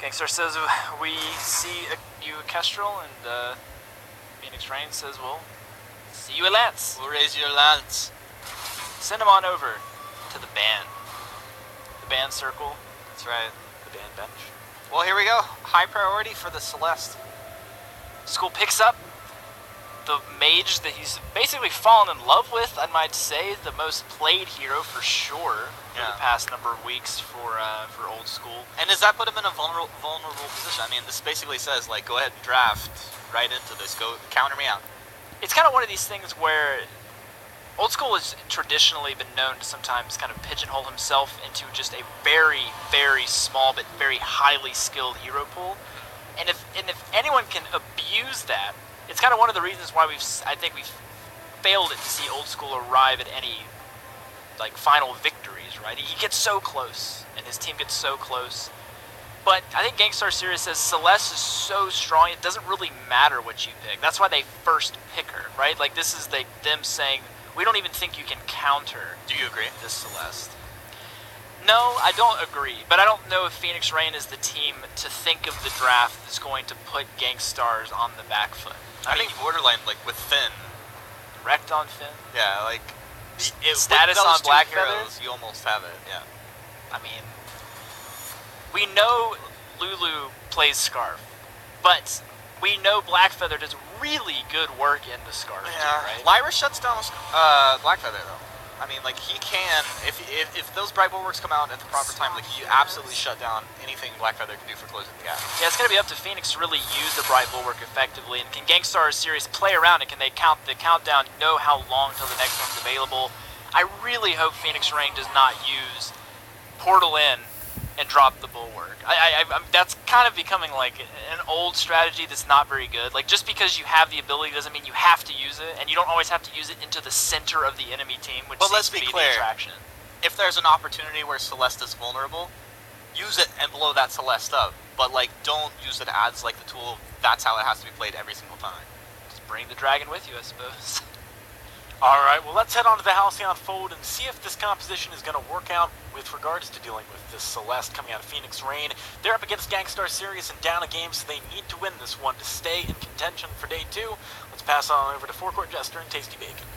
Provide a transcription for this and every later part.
Gangstar says, we see you at Kestrel, and Phoenix Rain says, well, see you at Lance. We'll raise your lance. Send him on over to the band. The band circle. That's right. The band bench. Well, here we go. High priority for the Celeste. School picks up the mage that he's basically fallen in love with, I might say. The most played hero for sure for the past number of weeks for Old School. And does that put him in a vulnerable position? I mean, this basically says, like, go ahead and draft right into this. Go counter me out. It's kind of one of these things where Old School has traditionally been known to sometimes kind of pigeonhole himself into just a very, very small but very highly skilled hero pool. And if anyone can abuse that, it's kind of one of the reasons why I think we've failed to see Old School arrive at any like final victories, right? He gets so close, and his team gets so close. But I think Gangstar Sirius says Celeste is so strong, it doesn't really matter what you pick. That's why they first pick her, right? Like, this is them saying, we don't even think you can counter. Do you agree? This Celeste. No, I don't agree. But I don't know if Phoenix Rain is the team to think of the draft that's going to put Gankstars on the back foot. I think borderline, like, with Finn. Wrecked on Finn? Yeah, like, status on Black heroes, you almost have it, yeah. I mean, we know Lulu plays Scarf, but we know Blackfeather does really good work in the Scarf too, right? Lyra shuts down Blackfeather, though. I mean, like, he can, if those Bright Bulwarks come out at the proper time, like, you absolutely shut down anything Blackfeather can do for closing the gap. Yeah, it's going to be up to Phoenix to really use the Bright Bulwark effectively, and can Gangstar Series play around it? Can they count the countdown, know how long till the next one's available? I really hope Phoenix Rain does not use Portal in and drop the Bulwark. That's kind of becoming like an old strategy that's not very good. Like, just because you have the ability doesn't mean you have to use it, and you don't always have to use it into the center of the enemy team, which seems to be the attraction. If there's an opportunity where Celeste is vulnerable, use it and blow that Celeste up. But, like, don't use it as, like, the tool. That's how it has to be played every single time. Just bring the dragon with you, I suppose. Alright, well, let's head on to the Halcyon Fold and see if this composition is going to work out with regards to dealing with this Celeste coming out of Phoenix Rain. They're up against Gangstar Sirius and down a game, so they need to win this one to stay in contention for Day 2. Let's pass on over to Forecourt Jester and Tasty Bacon.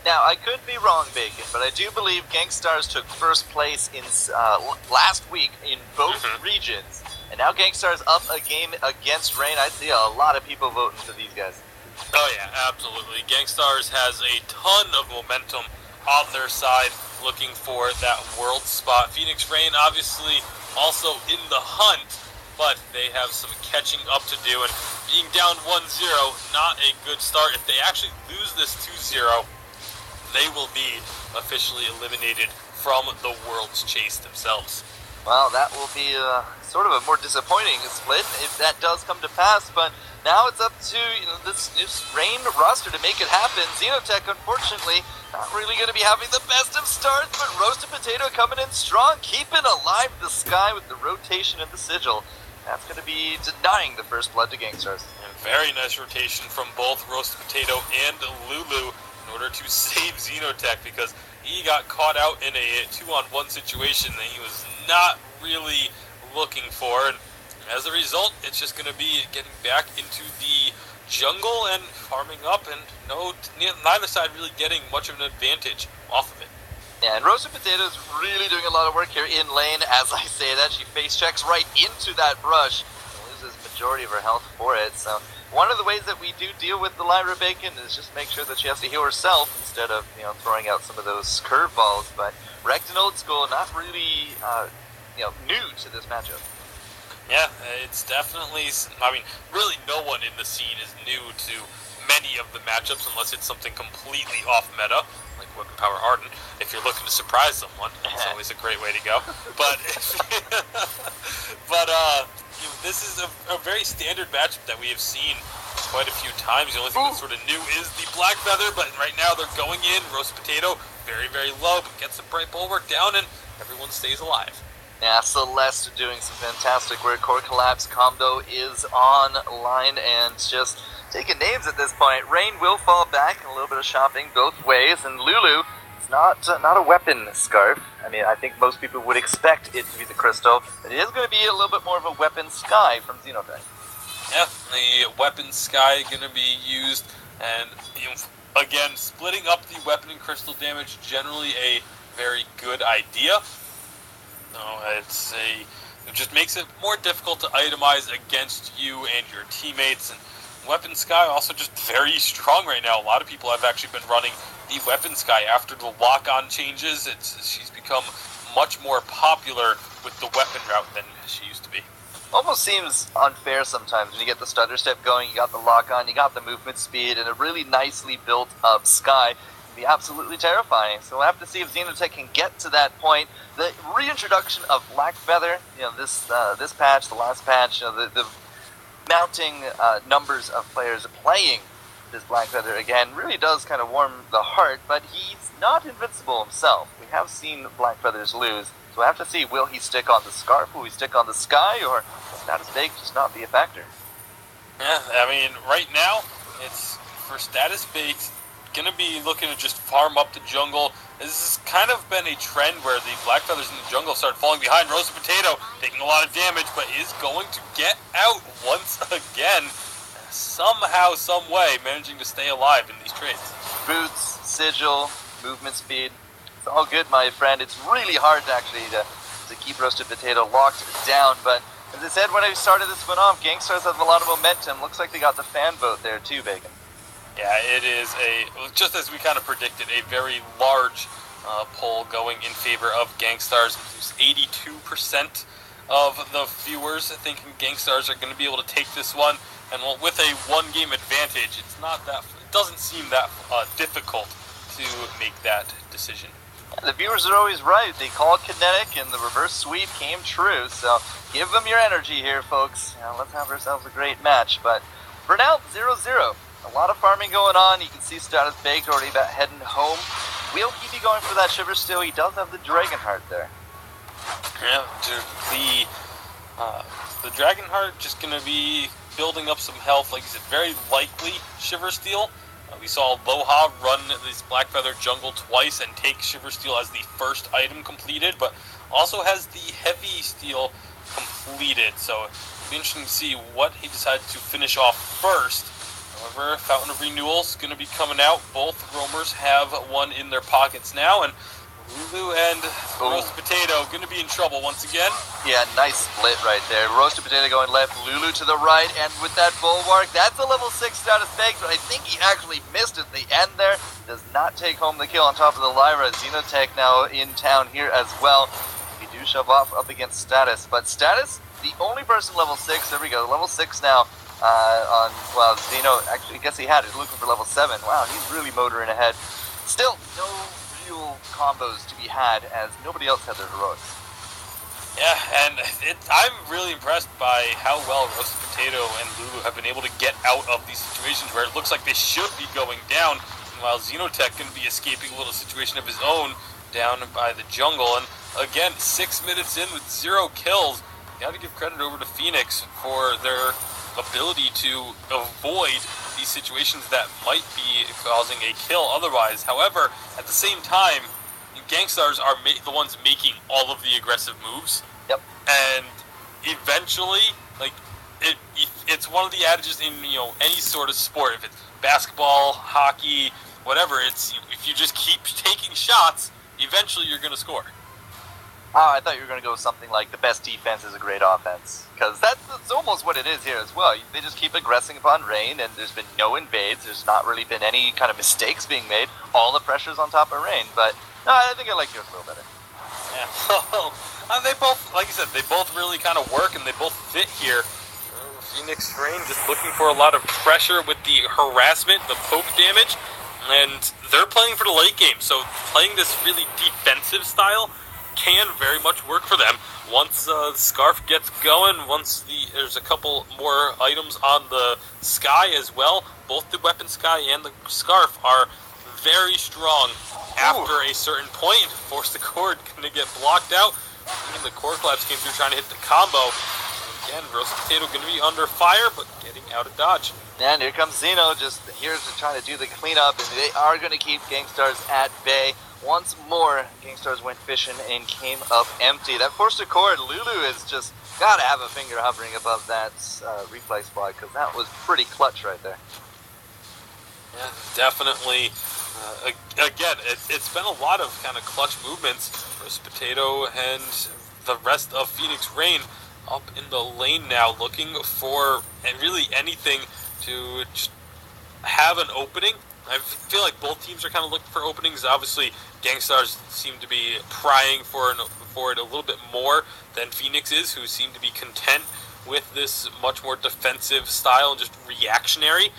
Now, I could be wrong, Bacon, but I do believe Gankstars took first place in last week in both regions. And now Gankstars up a game against Rain. I see a lot of people voting for these guys. Oh yeah, absolutely. Gankstars has a ton of momentum on their side, looking for that world spot. Phoenix Rain obviously also in the hunt, but they have some catching up to do, and being down 1-0, not a good start. If they actually lose this 2-0, they will be officially eliminated from the World's Chase themselves. Well, that will be sort of a more disappointing split if that does come to pass, but now it's up to this Rain roster to make it happen. Xenotech, unfortunately, not really going to be having the best of starts, but Roasted Potato coming in strong, keeping alive the sky with the rotation and the sigil. That's going to be denying the first blood to Gankstars. And very nice rotation from both Roasted Potato and Lulu in order to save Xenotech, because he got caught out in a 2-on-1 situation that he was not really looking for, and as a result, it's just going to be getting back into the jungle and farming up, and neither side really getting much of an advantage off of it. Yeah, and Roasted Potato is really doing a lot of work here in lane. As I say that, she face checks right into that brush and loses majority of her health for it. So one of the ways that we do deal with the Lyra Bacon is just make sure that she has to heal herself instead of throwing out some of those curveballs. But Wrecked and Old School, not really new to this matchup. Yeah, it's definitely, really no one in the scene is new to many of the matchups unless it's something completely off meta, like Weapon Power Arden. If you're looking to surprise someone, it's always a great way to go. But, this is a very standard matchup that we have seen quite a few times. The only thing that's sort of new is the Black Feather, but right now they're going in. Roasted Potato, very, very low, but gets the Bright Bulwark down, and everyone stays alive. Yeah, Celeste doing some fantastic work. Core Collapse combo is online and just taking names at this point. Rain will fall back, and a little bit of shopping both ways, and Lulu It's not a weapon scarf. I mean, I think most people would expect it to be the crystal. But it is going to be a little bit more of a weapon sky from Xenotech. Yeah, the weapon sky going to be used, and again, splitting up the weapon and crystal damage, generally a very good idea. No, it just makes it more difficult to itemize against you and your teammates. And Weapon Sky also just very strong right now. A lot of people have actually been running the Weapon Sky after the lock-on changes. She's become much more popular with the weapon route than she used to be. Almost seems unfair sometimes when you get the stutter step going, you got the lock-on, you got the movement speed, and a really nicely built-up Sky. Be absolutely terrifying. So we'll have to see if Xenotech can get to that point. The reintroduction of Black Feather, this patch, the last patch, the mounting numbers of players playing this Black Feather again really does kind of warm the heart, but he's not invincible himself. We have seen Black Feathers lose, so we'll have to see, will he stick on the Scarf, will he stick on the Sky, or will Status Bake just not be a factor? Yeah, I mean, right now, it's for Status Bake, going to be looking to just farm up the jungle. This has kind of been a trend where the Black Feathers in the jungle start falling behind. Roasted Potato taking a lot of damage, but is going to get out once again. Somehow, some way, managing to stay alive in these trades. Boots, sigil, movement speed. It's all good, my friend. It's really hard actually to keep Roasted Potato locked down, but as I said when I started this one off, Gankstars have a lot of momentum. Looks like they got the fan vote there too, Bacon. Yeah, it is just as we kind of predicted, a very large poll going in favor of Gankstars. 82% of the viewers thinking Gankstars are going to be able to take this one, and with a one-game advantage, it doesn't seem that difficult to make that decision. Yeah, the viewers are always right. They called Kinetic, and the reverse sweep came true. So give them your energy here, folks. Let's have ourselves a great match. But for now, 0-0. A lot of farming going on. You can see Status Baked already about heading home. Will he be going for that Shiver Steel? He does have the Dragon Heart there. Yeah, the Dragon Heart just going to be building up some health. Like I said, very likely Shiver Steel. We saw Loha run this Black Feather jungle twice and take Shiver Steel as the first item completed, but also has the Heavy Steel completed. So it'll be interesting to see what he decided to finish off first. However, Fountain of Renewal is going to be coming out. Both roamers have one in their pockets now, and Lulu and Roasted Potato going to be in trouble once again. Yeah, nice split right there. Roasted Potato going left, Lulu to the right, and with that Bulwark, that's a level 6 Status Baked, but I think he actually missed at the end there. Does not take home the kill on top of the Lyra. Xenotech now in town here as well. We do shove off up against Status, but Status, the only person level 6, there we go, level 6 now. Xeno, actually, I guess he had it, looking for level 7. Wow, he's really motoring ahead. Still, no real combos to be had, as nobody else had their heroics. Yeah, and I'm really impressed by how well Roasted Potato and Lulu have been able to get out of these situations where it looks like they should be going down, while Xenotech can be escaping a little situation of his own down by the jungle. And again, 6 minutes in with 0 kills. You got to give credit over to Phoenix for their ability to avoid these situations that might be causing a kill otherwise. However, at the same time, Gankstars are the ones making all of the aggressive moves. Yep. And eventually, it's one of the adages in any sort of sport. If it's basketball, hockey, whatever, if you just keep taking shots, eventually you're going to score. I thought you were going to go with something like the best defense is a great offense, because that's almost what it is here as well. They just keep aggressing upon Rain, and there's been no invades. There's not really been any kind of mistakes being made. All the pressure's on top of Rain, but no, I think I like yours a little better. Yeah, they both, like I said, they both really kind of work, and they both fit here. Phoenix Rain just looking for a lot of pressure with the harassment, the poke damage, and they're playing for the late game, so playing this really defensive style can very much work for them. Once the Scarf gets going, there's a couple more items on the Sky as well, both the Weapon Sky and the Scarf are very strong. After a certain point, Force the Cord going to get blocked out. Even the Core Collapse came through trying to hit the combo. Again, Roasted Potato going to be under fire, but getting out of dodge. And here comes Xeno, just here to try to do the cleanup, and they are going to keep Gankstars at bay. once more, Gankstars went fishing and came up empty. That forced a cord. Lulu is just gotta have a finger hovering above that reflex block, because that was pretty clutch right there. Yeah, definitely. Again, it's been a lot of kind of clutch movements. Roast Potato and the rest of Phoenix Rain up in the lane now, looking for really anything to just have an opening. I feel like both teams are kind of looking for openings. Obviously, Gankstars seem to be prying for it a little bit more than Phoenix is, who seem to be content with this much more defensive style and just reactionary.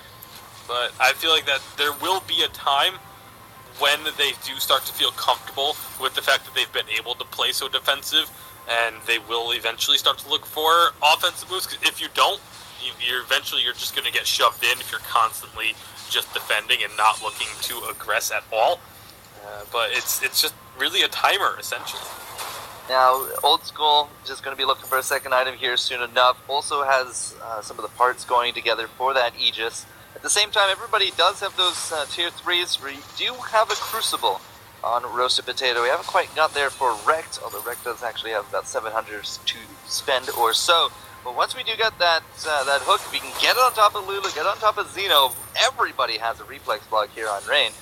But I feel like that there will be a time when they do start to feel comfortable with the fact that they've been able to play so defensive, and they will eventually start to look for offensive moves. 'Cause if you don't, you're just going to get shoved in if you're constantly just defending and not looking to aggress at all. But it's just really a timer, essentially. Now, Old School just going to be looking for a second item here soon enough. Also has some of the parts going together for that Aegis. At the same time, everybody does have those tier 3s. We do have a Crucible on Roasted Potato. We haven't quite got there for Wrecked, although Wrecked does actually have about 700 to spend or so. But once we do get that hook, we can get it on top of Lulu, get it on top of Xeno. Everybody has a reflex block here on Rain.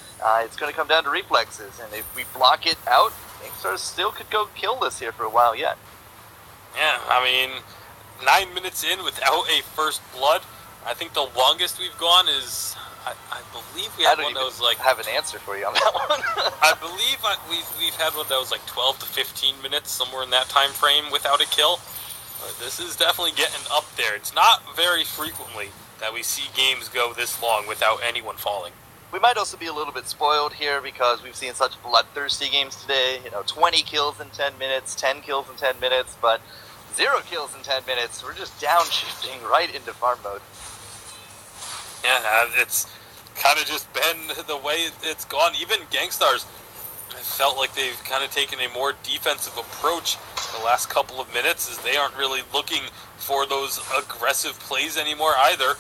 It's going to come down to reflexes, and if we block it out, Gankstars still could go kill this here for a while yet. Yeah, I mean, 9 minutes in without a first blood. I think the longest we've gone is, I believe we had one that was like... I don't even have an answer for you on that one. I believe we've had one that was like 12 to 15 minutes, somewhere in that time frame without a kill. But this is definitely getting up there. It's not very frequently that we see games go this long without anyone falling. We might also be a little bit spoiled here because we've seen such bloodthirsty games today. 20 kills in 10 minutes, 10 kills in 10 minutes, but 0 kills in 10 minutes. We're just downshifting right into farm mode. Yeah, it's kind of just been the way it's gone. Even Gankstars, I felt like they've kind of taken a more defensive approach the last couple of minutes, as they aren't really looking for those aggressive plays anymore either.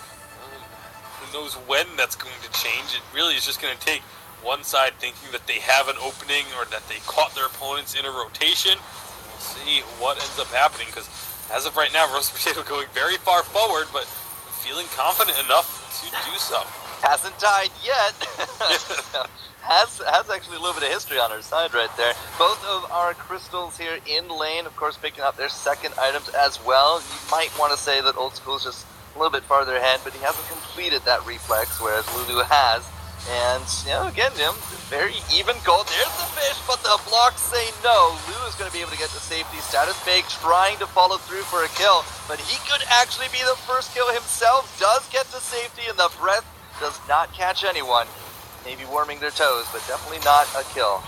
Who knows when that's going to change? It really is just going to take one side thinking that they have an opening or that they caught their opponents in a rotation. We'll see what ends up happening, because as of right now, Roast Potato going very far forward, but feeling confident enough to do so. Hasn't died yet. has actually a little bit of history on our side right there. Both of our crystals here in lane, of course, picking up their second items as well. You might want to say that Old School is just a little bit farther ahead, but he hasn't completed that reflex, whereas Lulu has. And, again, very even goal. There's the fish, but the blocks say no. Lulu is going to be able to get the safety. Status Fake trying to follow through for a kill, but he could actually be the first kill himself. Does get to safety, and the breath does not catch anyone. Maybe warming their toes, but definitely not a kill.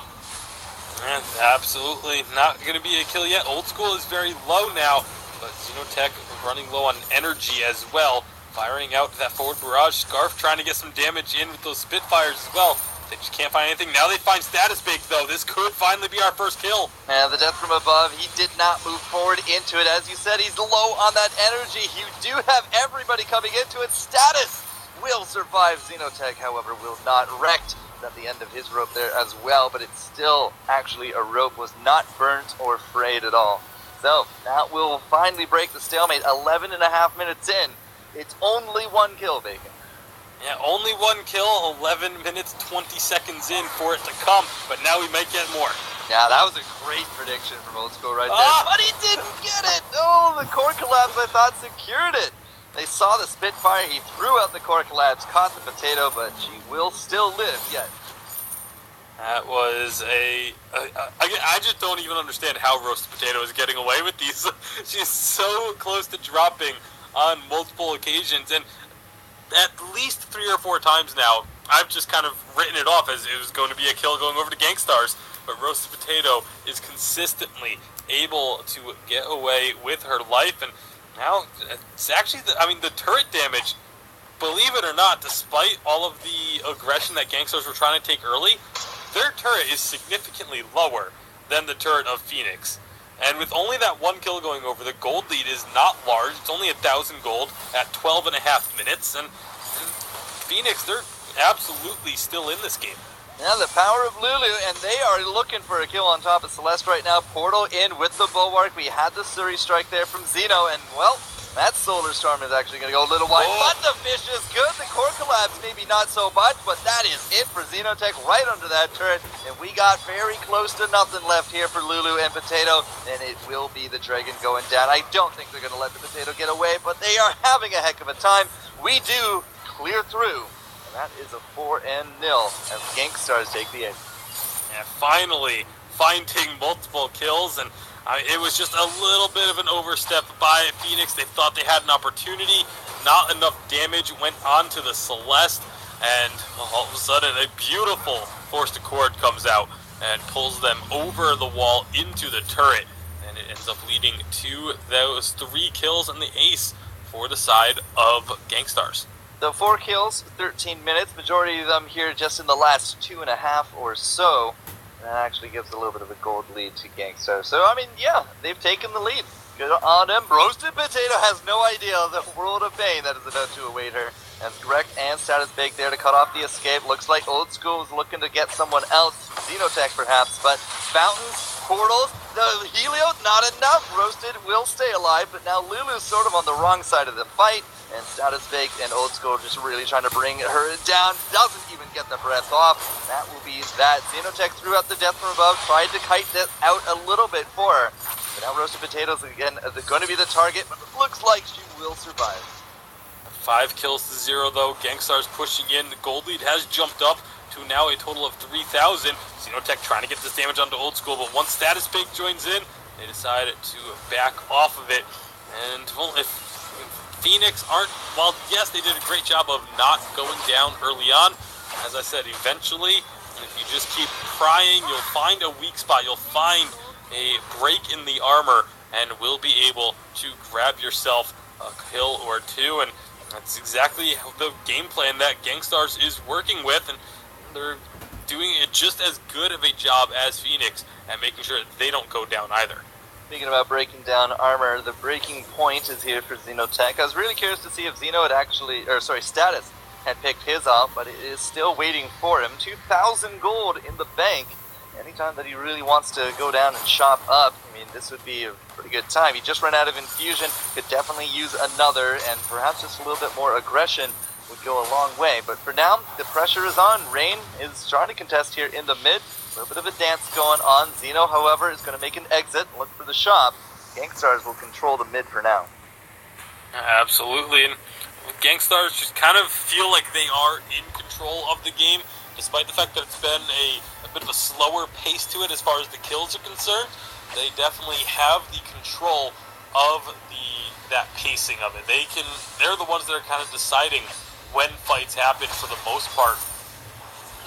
Yeah, absolutely not going to be a kill yet. Old School is very low now, but Xenotech running low on energy as well. Firing out that forward barrage. Scarf trying to get some damage in with those Spitfires as well. They just can't find anything. Now they find Status Bake, though. This could finally be our first kill. And the death from above, he did not move forward into it. As you said, he's low on that energy. You do have everybody coming into it. Status will survive. Xenotech, however, will not. Wrecked at the end of his rope there as well, but it's still actually a rope, was not burnt or frayed at all. So that will finally break the stalemate. 11 and a half minutes in. It's only one kill, Bacon. Yeah, only one kill, 11 minutes, 20 seconds in for it to come, but now we might get more. Yeah, that was a great prediction from Old School right there, but he didn't get it! Oh, the core collapse, I thought, secured it. They saw the Spitfire, he threw out the core collapse, caught the potato, but she will still live yet. That was I just don't even understand how Roasted Potato is getting away with these. She's so close to dropping on multiple occasions, and at least 3 or 4 times now, I've just kind of written it off as it was going to be a kill going over to Gankstars, but Roasted Potato is consistently able to get away with her life, and now it's actually, the turret damage, believe it or not, despite all of the aggression that Gankstars were trying to take early, their turret is significantly lower than the turret of Phoenix. And with only that one kill going over, the gold lead is not large. It's only 1,000 gold at 12 and a half minutes. And Phoenix, they're absolutely still in this game. Yeah, the power of Lulu, and they are looking for a kill on top of Celeste right now. Portal in with the Bulwark. We had the Suri strike there from Xeno, and, well, that Solar Storm is actually going to go a little wide. But the fish is good. The core collapse, maybe not so much, but that is it for Xenotech right under that turret. And we got very close to nothing left here for Lulu and Potato, and it will be the Dragon going down. I don't think they're going to let the Potato get away, but they are having a heck of a time. We do clear through. That is a 4-0 as Gankstars take the edge. And finally, finding multiple kills, and it was just a little bit of an overstep by Phoenix. They thought they had an opportunity. Not enough damage went on to the Celeste, and all of a sudden a beautiful Forced Accord comes out and pulls them over the wall into the turret, and it ends up leading to those 3 kills and the ace for the side of Gankstars. So 4 kills, 13 minutes, majority of them here just in the last 2.5 or so. That actually gives a little bit of a gold lead to Gankstars. So, I mean, yeah, they've taken the lead. Good on them. Roasted Potato has no idea the world of pain that is about to await her. That's correct, and Status Big there to cut off the escape. Looks like Old School is looking to get someone else, Xenotech perhaps, but Fountains, Portals, the Helio, not enough. Roasted will stay alive, but now Lulu's sort of on the wrong side of the fight. And Status Baked and Old School just really trying to bring her down. Doesn't even get the breath off. That will be that. Xenotech threw out the death from above. Tried to kite that out a little bit for her. But now Roasted Potatoes again are going to be the target. But it looks like she will survive. 5 kills to 0 though. Gankstars pushing in. The gold lead has jumped up to now a total of 3,000. Xenotech trying to get this damage onto Old School. But once Status Baked joins in, they decide to back off of it. And, well, if Phoenix aren't, well, yes, they did a great job of not going down early on. As I said, eventually, if you just keep prying, you'll find a weak spot. You'll find a break in the armor and will be able to grab yourself a kill or 2. And that's exactly the game plan that Gankstars is working with. And they're doing it just as good of a job as Phoenix at making sure that they don't go down either. Speaking about breaking down armor, the breaking point is here for Xenotech. I was really curious to see if Xeno had Status had picked his up, but it is still waiting for him. 2,000 gold in the bank. Anytime that he really wants to go down and shop up, I mean, this would be a pretty good time. He just ran out of infusion, could definitely use another, and perhaps just a little bit more aggression would go a long way. But for now, the pressure is on. Rain is trying to contest here in the mid. A little bit of a dance going on. Xeno, however, is going to make an exit and look for the shop. Gankstars will control the mid for now. Absolutely, and Gankstars just kind of feel like they are in control of the game, despite the fact that it's been a bit of a slower pace to it as far as the kills are concerned. They definitely have the control of that pacing of it. They're the ones that are kind of deciding when fights happen for the most part.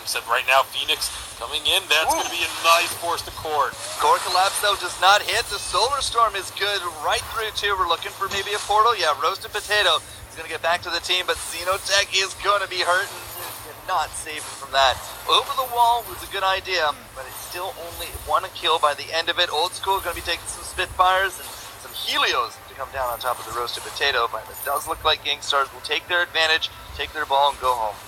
Except right now, Phoenix coming in. That's going to be a nice Forced Accord. Core Collapse, though, does not hit. The Solar Storm is good right through, too. We're looking for maybe a portal. Yeah, Roasted Potato is going to get back to the team, but Xenotech is going to be hurt and not saving from that. Over the wall was a good idea, but it's still only 1 kill by the end of it. Old School is going to be taking some Spitfires and some Helios to come down on top of the Roasted Potato, but it does look like Gankstars will take their advantage, take their ball, and go home.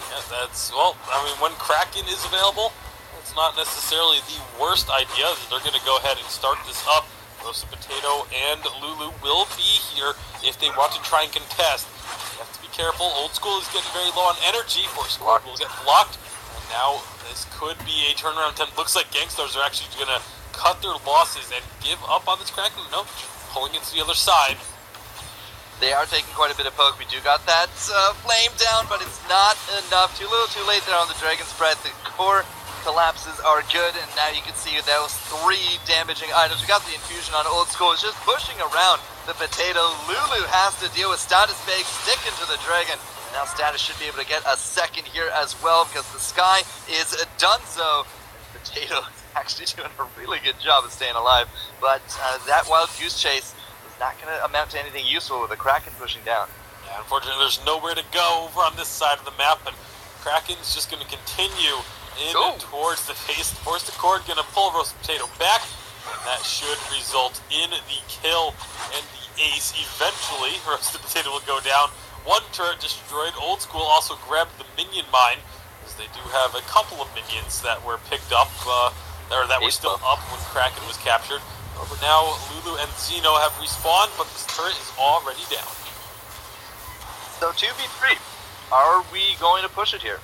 Yeah, when Kraken is available, it's not necessarily the worst idea. They're going to go ahead and start this up. Roasted Potato and Lulu will be here if they want to try and contest. You have to be careful. Old School is getting very low on energy. Force Squad will get blocked. And now this could be a turnaround attempt. Looks like Gankstars are actually going to cut their losses and give up on this Kraken. No, pulling it to the other side. They are taking quite a bit of poke. We do got that flame down, but it's not enough. Too little, too late there on the Dragon Spread. The core collapses are good, and now you can see those 3 damaging items. We got the infusion on Old School. It's just pushing around the Potato. Lulu has to deal with Status Bake sticking to the Dragon. And now Status should be able to get a second here as well, because the Sky is done so. And Potato is actually doing a really good job of staying alive. But that Wild Goose Chase not going to amount to anything useful with the Kraken pushing down. Yeah, unfortunately, there's nowhere to go over on this side of the map, and Kraken's just going to continue towards the face. Forced Accord going to pull Roasted Potato back, and that should result in the kill and the ace. Eventually, Roasted Potato will go down. 1 turret destroyed. Old School also grabbed the minion mine. they do have a couple of minions that were picked up, or that were still up when Kraken was captured. But now Lulu and Xeno have respawned, but this turret is already down. So 2v3, are we going to push it here?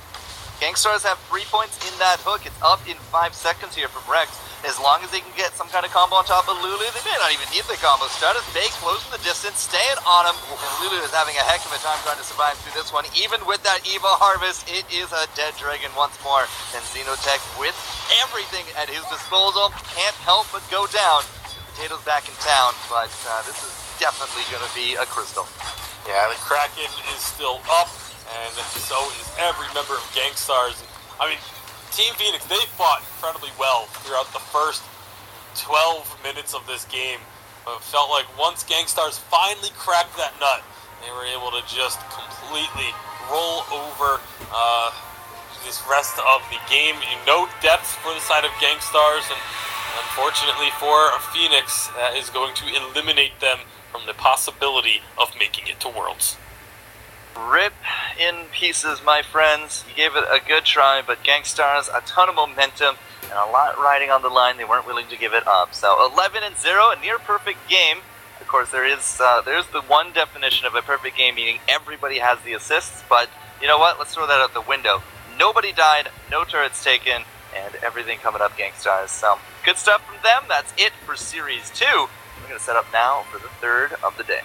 Gankstars have 3 points in that hook. It's up in 5 seconds here from Rex. As long as they can get some kind of combo on top of Lulu, they may not even need the combo. Stratus Bay closing the distance, staying on him, and Lulu is having a heck of a time trying to survive through this one. Even with that Eva Harvest, it is a dead dragon once more. And Xenotech, with everything at his disposal, can't help but go down. Potato's back in town, but this is definitely going to be a crystal. Yeah, the Kraken is still up, and so is every member of Gankstars. I mean, Team Phoenix, they fought incredibly well throughout the first 12 minutes of this game. But it felt like once Gankstars finally cracked that nut, they were able to just completely roll over this rest of the game. No depth for the side of Gankstars, and unfortunately for Phoenix, that is going to eliminate them from the possibility of making it to Worlds. Rip in pieces, my friends. You gave it a good try, but Gankstars, a ton of momentum and a lot riding on the line. They weren't willing to give it up. So 11-0, a near perfect game. Of course, there's the one definition of a perfect game, meaning everybody has the assists. But you know what? Let's throw that out the window. Nobody died, no turrets taken, and everything coming up Gankstars. So good stuff from them. That's it for Series 2. We're going to set up now for the third of the day.